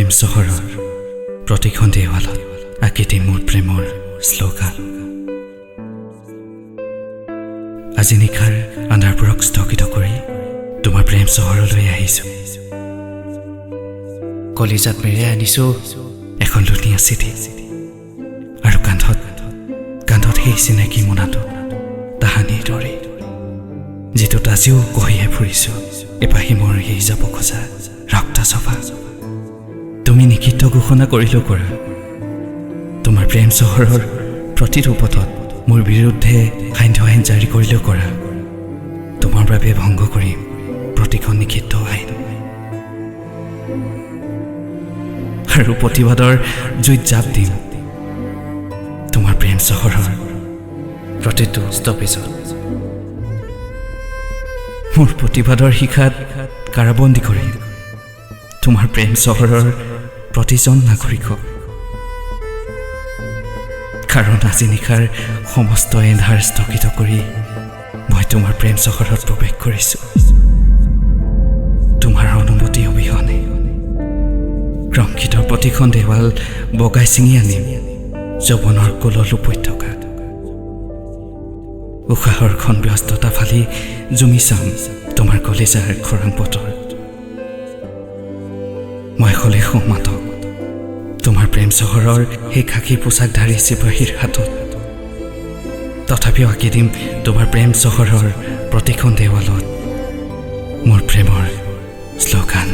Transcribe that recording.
প্ৰেম চহৰৰ প্ৰতিখন দেৱালত আঁকি দিম মোৰ প্ৰেমৰ শ্লোগান। আজি নিশাৰ আন্ধাৰবোৰক স্থগিত কৰি তোমাৰ প্ৰেম চহৰলৈ আহিছো। কলিজাত মেৰিয়াই আনিছো এখন লুনীয়া চিঠি, আৰু কান্ধত সেই চিনাকি মোনাটো তাহানিৰ দৰে, যিটোত আজিও কঢ়িয়াই ফুৰিছো এপাহি মোৰ সেই যাব খোজা ৰক্তচপা। তুমি নিষিদ্ধ ঘোষণা কৰিলেও কৰা, তোমাৰ প্ৰেম চহৰৰ প্ৰতিটো পথত মোৰ বিৰুদ্ধে সান্ধ্য আইন জাৰি কৰিলেও কৰা, তোমাৰ বাবে ভংগ কৰিম প্ৰতিখন নিষিদ্ধ আইন। আৰু প্ৰতিবাদৰ জুইত জাপ দিম তোমাৰ প্ৰেম চহৰৰ প্ৰতিটো ষ্টপেজত। মোৰ প্ৰতিবাদৰ শিখাত কাৰাবন্দী কৰিম তোমাৰ প্ৰেম চহৰৰ প্ৰতিজন নাগৰিকক, কাৰণ আজি নিশাৰ সমস্ত এন্ধাৰ স্থগিত কৰি মই তোমাৰ প্ৰেম চহৰত প্ৰৱেশ কৰিছো। তোমাৰ অনুমতি অবিহনে ক্ৰংকিতৰ প্ৰতিখন দেৱাল বগাই ছিঙি আনিম যৌৱনৰ কোলল উপত্যকা। উশাহৰখন ব্যস্ততা ফালি জুমি চাম তোমাৰ কলিজাৰ খৰাং বতৰ। মই হলে সোমাতক তোমাৰ প্ৰেম চহৰৰ সেই খাকী পোচাকধাৰী চিপাহীৰ হাতত, তথাপিও আঁকি দিম তোমাৰ প্ৰেম চহৰৰ প্ৰতিখন দেৱালত মোৰ প্ৰেমৰ শ্লোগান।